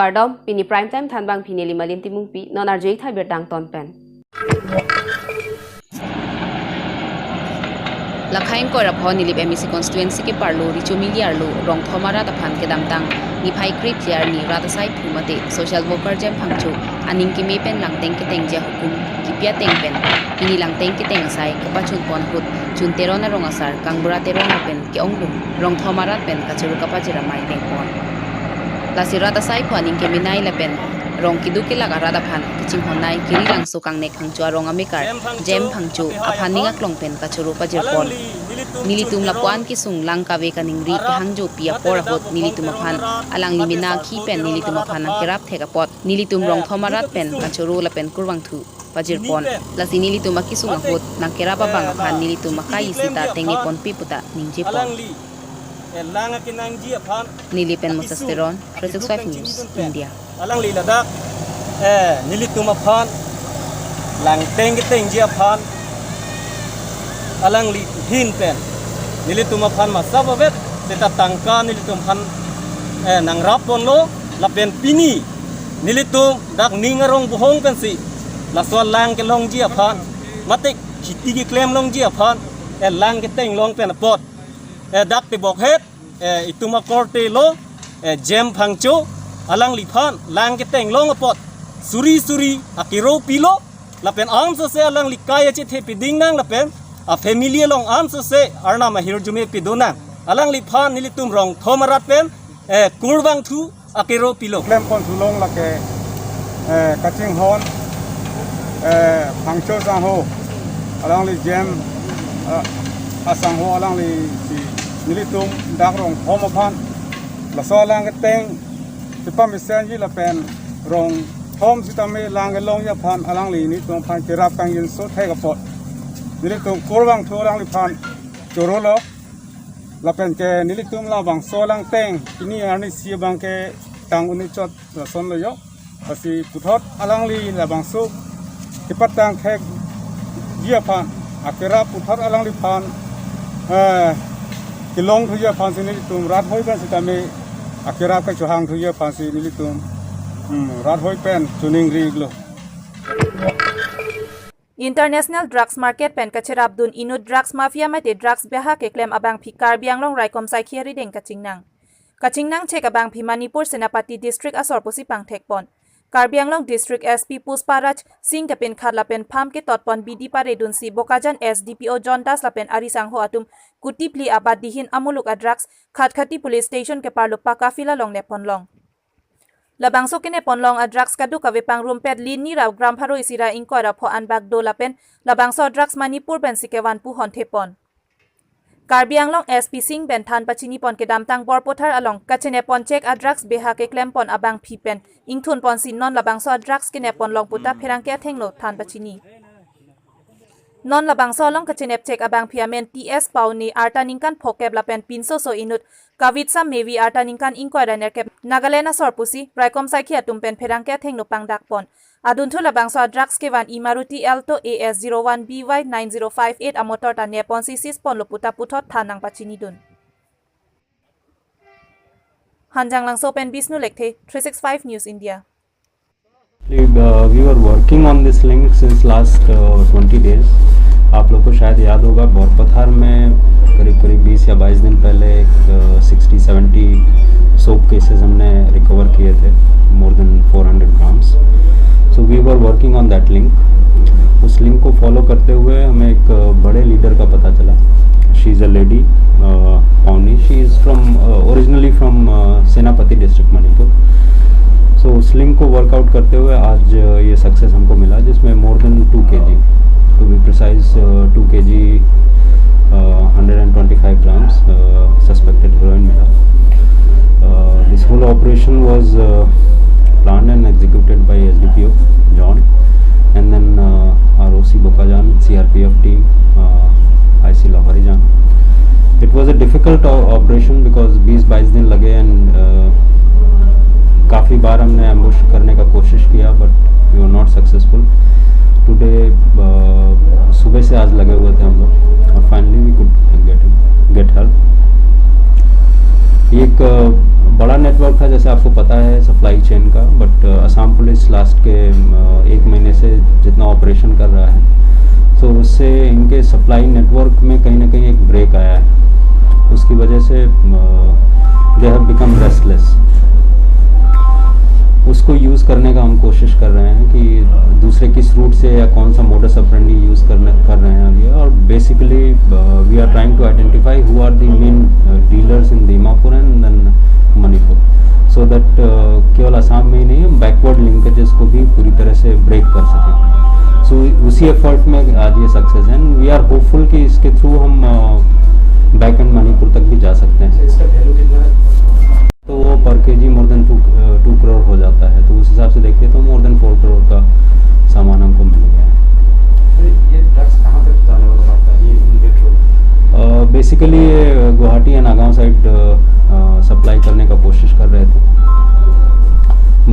Kardom Pini Prime Time Thanbang Pini Limalin Timungpi Non Arjay Thai Bertang Ton Pen Lakhain ko rapon nilip MSC constituency ke parlo richu miliar lo rong thomara taphan ke damtang niphai krip jar ni ratasai phumate social worker jam phangchu aning ki mepen langteng ke tengja hukum kipia tengpen pini langteng ke teng sai kapachun pon hut chun terona rong asar kangbura terona pen ke onglum rong thomara pen kachuru kapajira mai tengpon lasira tasai phaning ke minai lapen rong kidu ke laga rada phan kichim honai kiri langso kangne khangchu rong amikar jem phangchu aphaninga klongpen kachuru pajirpon nilitum lapwan ki sung langka ve kaningri ke hangjo pia por hot nilitum aphan alang limina khi pen nilitum aphan kerap theka pot nilitum rong thomarat pen kachuru lapen kurwang thu pajirpon lasi nilitum akisung hot nangkerapa bang aphan nilitum makai sita tengi pon piputa ningje pon Nilipen Mosasteron 365 News India alang li ladak nilitum aphan lang teng ji aphan alang li hin pen nilitum aphan ma sabavet seta tangka nilitum phan nang rapon lo la pen pini nilitum dak ningarong buhong pen si la so lang ke long ji aphan matik khiti ki klem long ji aphan lang ke teng long pen pot dak te bok het ituma korte lo jem phangcho alang liphan lang ke teng long pot suri akiro pilo lapen am so se alang likaya che the piding nang lapen a family long am so se arna ma hirjume pidona alang liphan nilitum rong thomarat pen kurwang thu akiro pilo klem pon thulong la ke kaching hon phangcho sang ho alang li jem asang ho alang li nilitum dak rong thomaphan la so lang ke teng tipa misen ji la pen rong thom sitame lang long ya phan alang li ni tong phan kirap kang yin so thai ka pot nilitum kurwang thu lang li phan chorolo la pen ke nilitum la bang so lang teng ini ani si bang ke tang uni chot la son lo yo pasi puthot alang li la bang so tipa tang khek ya phan akira puthot alang li phan kilong thu ya phan nilitum rat hoi kan sitame akira ka chuhang thu ye phansi nilitum rat hoi pen tuning riglo International Drugs Market pen kachirap dun inu drugs mafia mate drugs beha ke claim abang phi Karbi Anglong raikom sai khiari deng kachingnang chek abang phi Manipur Senapati District asor pusi pangthek pon Karbi Anglong District SP Pusparaj Singh tapin khatla pen pham ke totpon BD pare dun si Bokajan SDPO John Das lapen arisang ho atum kutipli abadihin amuluk a drugs khatkhati police station ke parluk pakafila long ne ponlong labangso kene ponlong a drugs kadu kavepang rumpet lin ni raw gram pharo isira inkora pho anbak do lapen labangso drugs Manipur ben sikewan pu honte pon Karbi Anglong SP Singh ben than pachini pon ke damtang borpothar along kachene pon check a drugs beha ke claim pon abang phi pen ingthun pon sin non labangso drugs kene pon long puta pherang ke thenglo than pachini non labangso long kachene check abang phiamen TS pauni arta ningkan phokeb lapen pinso so inut kavitsa mevi arta ningkan inquire nerke Nagalena sorpusi raikom saikhi tumpen pherang ke thenglo pangdak pon aduntu labangso drugs ke van Maruti Alto AS01BY 9058 amotor ta nepon sisis pon loputa puthot thanang pachini dun hanjang lang sopen bisnu lekthe 365 News India we were working on this link since last 20 days आप लोग को शायद याद होगा बोरपथार में करीब 20 या 22 दिन पहले एक 60-70 सोप केसेस हमने रिकवर किए थे more than 400 grams so we were working on that link उस लिंक को फॉलो करते हुए हमें एक बड़े लीडर का पता चला शी इज़ अ लेडी पाउनी she is from originally from Senapati district Manipur so उस लिंक को वर्कआउट करते हुए आज ये सक्सेस हमको मिला जिसमें more than 2 kg to be precise 2 kg 125 grams suspected heroin mila this whole operation was planned and executed by SDPO John and then ROC Bokajan CRPF team IC Lahorijan it was a difficult operation because 20-22 दिन लगे and काफ़ी बार हमने ambush करने का कोशिश किया but we were not successful today सुबह से आज लगे हुए थे हम लोग और finally we could get help एक बड़ा नेटवर्क था, जैसे आपको पता है सप्लाई चेन का, बट असम पुलिस लास्ट के 1 महीने से जितना ऑपरेशन कर रहा है, तो उससे इनके सप्लाई नेटवर्क में कहीं ना कहीं एक ब्रेक आया है। उसकी वजह से दे हैव बिकम रेस्टलेस। उसको यूज़ करने का हम कोशिश कर रहे हैं कि दूसरे किस रूट से या कौन सा मोडस ऑपरेंडी यूज़ कर रहे हैं अभी, और basically we are trying to identify who are the main dealers in Dimapur and then Manipur, so that केवल असम में ही नहीं, हम बैकवर्ड लिंकेजेस को भी पूरी तरह से ब्रेक कर सकें। सो उसी एफर्ट में आज ये सक्सेस है, एंड वी आर होपफुल कि इसके थ्रू हम बैक एंड मणिपुर तक भी जा सकते हैं। इसका वैल्यू कितना है? तो वो पर केजी मोर देन 2 करोड़ हो जाता है, तो उस हिसाब से देखिए तो मोर देन 4 करोड़ का सामान हमको मिल गया है। तो ये ड्रग्स कहाँ तक जाने वाला होता है, ये पेट्रोल? बेसिकली ये गुवाहाटी या नागांव साइड सप्लाई करने का कोशिश कर रहे थे,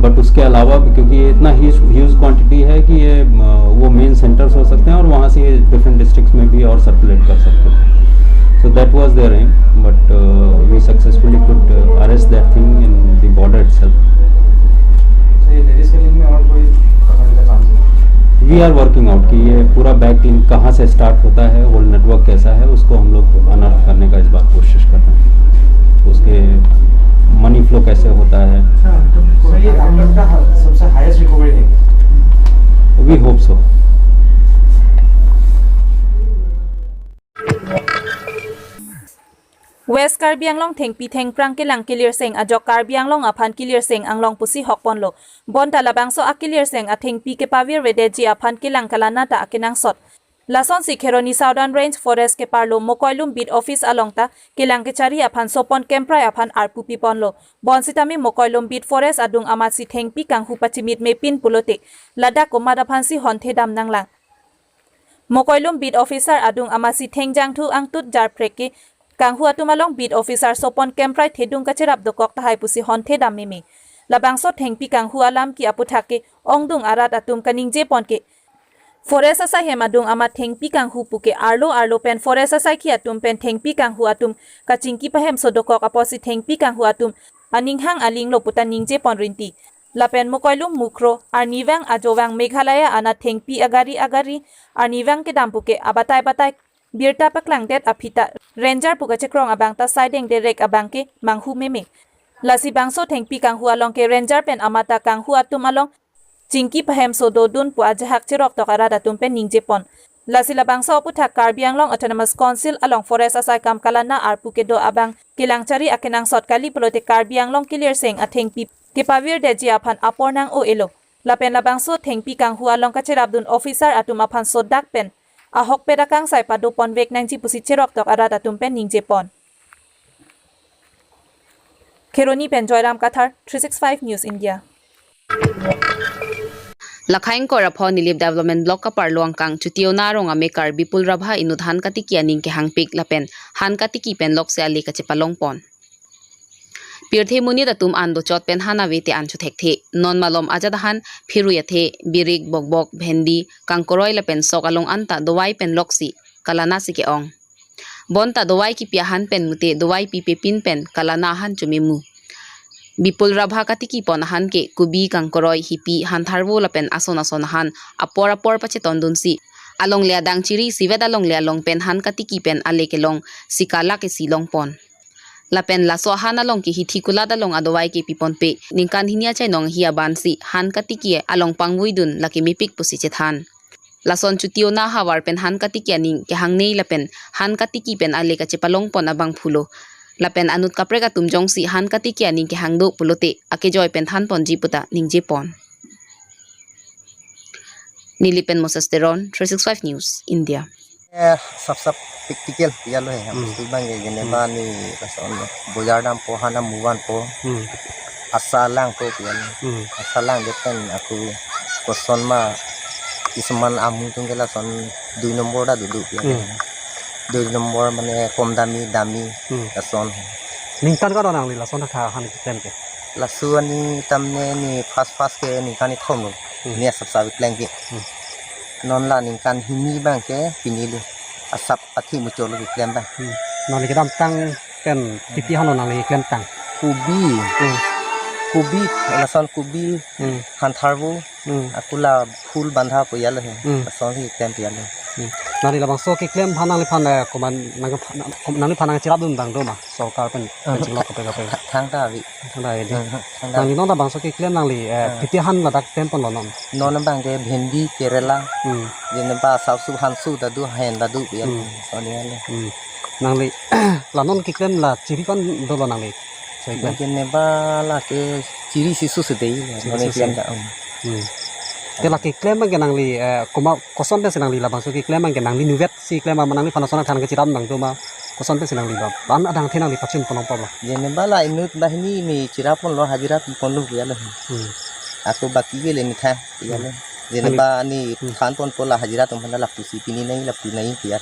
बट उसके अलावा भी क्योंकि ये इतना ह्यूज क्वांटिटी है कि ये वो मेन सेंटर्स हो सकते हैं और वहाँ से ये डिफरेंट डिस्ट्रिक्ट्स में भी और सर्कुलेट कर सकते हैं। So that was their aim, but we successfully could arrest that thing in the border itself. तो ये लेडीज के लिंक में और कोई पकड़ने का चांस है? We are working out कि ये पूरा बैक लिंक कहाँ से स्टार्ट होता है, होल नेटवर्क कैसा है, उसको हम लोग अनर्थ करने का इस बार कोशिश कर रहे हैं। उसके मनी फ्लो कैसे होता है, तो ये आप लोग का सबसे हाईएस्ट रिकवरी है? we hope so. West Karbi Anglong thengpi thengprang ke lang kilir seng ajok Karbi Anglong aphan kilir seng Anglong pusi hokpon lo bon talabang so akilir seng a thengpi ke pavir vedeji aphan ke lang kalana ta akinang sot lason si kheroni Southern Range Forest ke parlo mokoilum bid office along ta ke lang ke chari aphan sopon kemprai aphan arpu pipon lo bon sitami mokoilum bid forest adung amasi thengpi kang hu pachimit me pin pulote ladak ko madaphan si honthe dam nang lang mokoilum bid officer adung amasi thengjang thu ang tut jar preke Kang hua tumalong bid officer sopon kemprai thedung kacherap dokok tahai pusi honthe damimi labangso thengpi kang hua lam ki aputhake ongdung arat atum kaningje ponke forest asai hemadung ama thengpi kang hu puke arlo pen forest asai ki atum pen thengpi kang hu atum kachingki pahem sodokok aposi thengpi kang hu atum aninghang aling lo puta ningje pon rinti lapen mokoilum mukro arniwang ajowang meghalaya ana thengpi agari arniwang ke dampuke abatai Birta paklang det apita ranger puka chekrong abang ta sideng derek abang ke manghu meme lasi bangso thengpi kang hu along ke ranger pen amata kang hu atum along chingki pahem so do dun pu ajahak cherok tokara datum pen ningje pon lasi labangso aputhak Karbi Anglong Autonomous Council along forest asai kam kalana arpu ke do abang kilangchari akenang sotkali polote Karbi Anglong clear seng a thengpi ke pavir deji aphan apornang o elo lapen labangso thengpi kang hu along ka cherabdun officer atum aphan sodak pen ahok pedakang sai padu pon vek nangji pusi cherok tok arada tumpen ningje pon Kheroni pen Joyram Kathar 365 News India Lakhain ko rapho nilip development block ka parluang kang chutio na ronga me Karbi pulrabha inudhan katiki aning ke hangpik lapen han katiki pen lok se ali ka chepalong pon Pirthe muni da tum ando chot pen hana vete anchu thekhe non malom ajadahan phiru yathe birik bokbok bhendi kangkoroi la pen sok along anta dowai pen loksi kalana sike ong bonta dowai ki piahan pen mute dowai pipe pin pen kalana han chumimu bipul rabha katiki pon han ke kubi kangkoroi hipi han tharbo la pen ason han apor pache tondunsi along le adang chiri siveda long le along pen han katiki pen ale ke long sikala ke silong pon Lapen la so hana long ki hithikula da long adowai ke pipon pe ningkan hinia chai nong hia bansi han katiki along pangbuidun laki mipik pusi chethan lason chutio na hawar pen han katiki aning ke hangnei lapen han katiki pen ale ka chepalong pon abang phulo lapen anut kapre ka tumjong si han katiki aning ke hangdo pulote ake joy pen than pon jiputa ningje pon Nilipen Mosasteron 365 News India सब पिक्टिकल पिया लो है हम सुबंगे जने बानी रसन बोजारदाम po hana muwan po asalang po piya asalang depen aku koson ma isman amu tunggela son 2 nombor da duduk piya 2 nombor mane kom dami rason Ningkan ka donang lila son ka han kitem ke lasuan ni tamne ni fast ke ni kan thom lo ni sab kleng ke non la ningkan himi bang ke pinili asap athi mucholo klem bang non ke dam tang ken titi han nang le klem tang kubi lason kubi hantarbu aku la full bandha puya lo lason hi kem puya lo Nari labang so kiklem panang lipan koman nang panang cirap dun bang doma so karpen cinglok kape thang ta vi nang li nong bang so kiklem nang li pitihan ladak tempon lo non bang ke bhendi kerala jene ba sausu hansu dadu hen dadu puya so ni le nang li la non kiklem la cirikon do lo nang li so iklem jene ba la ke ciri sisu sedei non kiam da te la kiklem mang nang li koma koson pe senang li labang so kiklem mang nang li nuvet si klem mang li panasona than ke ciram bang doma koson pe senang li ba ban adang thenang li pachim kono pa jene ba la inut bahini mi cirapon lo hajirat pon lu puya lo aku baki ge le mitha puya lo jene ba ni than pon pola hajirat tum la pusi pini nai puya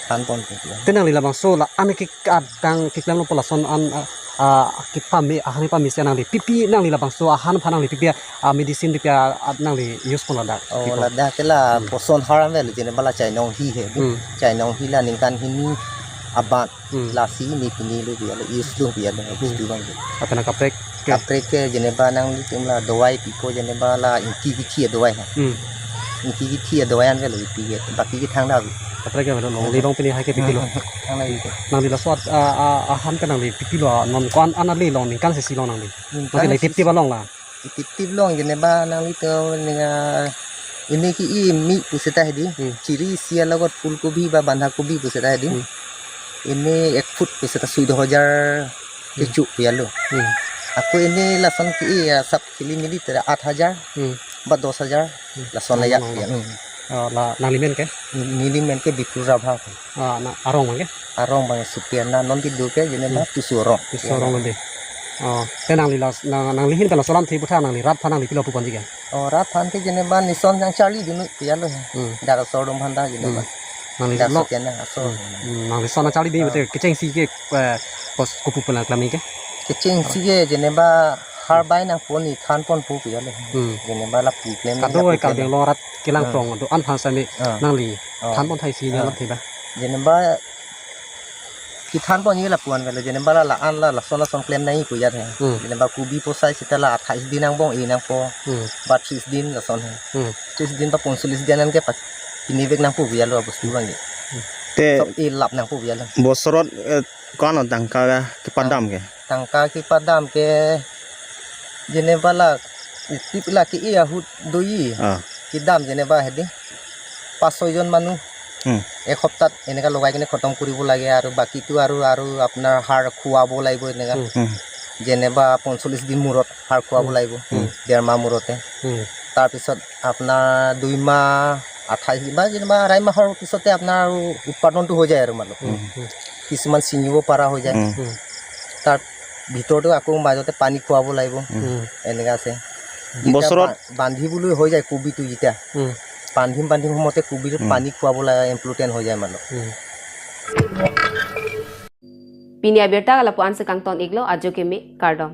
than pon puya tenang li labang so la an ki adang kiklem lo pola son an kita mi ahli pami senang li pipi nang li labang so ahan panang li pipi medicine pipi nang li use pun ladak oh ladak kela poson haram vel jene bala chai nong hi he chai nong hi la ningkan hini abat lasi ni pini lu dia use lu dia le bustu bang apena kaprek ke jene ba nang li tumla dawai piko jene bala inki ki thia dawai ha inki ki thia dawai an vel pi ge baki ki thang da kaprek ke lo li bang pini hai ke pipi lo nang li la swat ahan ke nang li pipi lo non kwan anali long ni kan se si long nang li nang li tip balong la tip long jene ba nang li to ninga ini ki i mi puseta hedi ciri sia lagot fulgobi ba bandha kobi puseta hedi ini 1 foot puseta 2000 kecu ya lo aku ini lason ki sab kili mili tera 8000 ba 10000 lason layak ya la nang limen ke milimen ke bikura bha na arong bang supiana non ki duke jene ba tu sorong lebih te nang li la nang li hin pela solam thi butha nang li rap thanang li kilo pu panji ke rat than ke jene ba nison yang charli dinu ya lo dar sodom handa jene ba nang li lo nang li sona chali bi bete kecheng si ke pos kupu pela klami ke kecheng si ke jene ba har bai nang poni than pon pu ya lo jene ba la pu klem ka do ka beng lo rat kilang prong do an phan sa ni nang li than pon thai si ne lat thi ba jene ba ki than pon ni la puan vela jene ba la an la sona son klem nai pu ya the jene ba ku bi posai sitala 28 din nang bong e nang po ba 30 din la son 30 din ba 45 din nan ke pa inibek nang pu ya lo bustu bang te e lap nang pu ya lo bosorot kono tangka ke padam ke jene ba la tip la ki e hut doi ki dam jene ba hedi 5-6 জন মানুহ এক সপ্তাহ এনেকা লগাই কিনে খতম কৰিব লাগে আৰু বাকি তো আৰু আপোনাৰ হাড় খুৱাব লাগিব এনেকা যেনেবা 45 দিন মূৰত হাড় খুৱাব লাগিব 1.5 মাহ মূৰতে তাৰ পিছত আপোনাৰ 2 মাহ 28 দিন বা যেনেবা 2.5 মাহৰ পিছতে আপোনাৰ উৎপাদনটো হৈ যায় আৰু মানে কিছুমান চিঙিব পৰা হৈ যায় তাৰ ভিতৰটো আকৌ মাজতে পানী খুৱাব লাগিব এনেকা আছে বছৰত বান্ধিবলৈ হৈ যায় কুবিটো যেতিয়া বান্ধিম সময়তে কুবিটোত পানী খুৱাব লাগে ইমপ্লুটেন হৈ যায় মানুহ Pini Abirta ala puan se kangton iglo ajo ke me kardom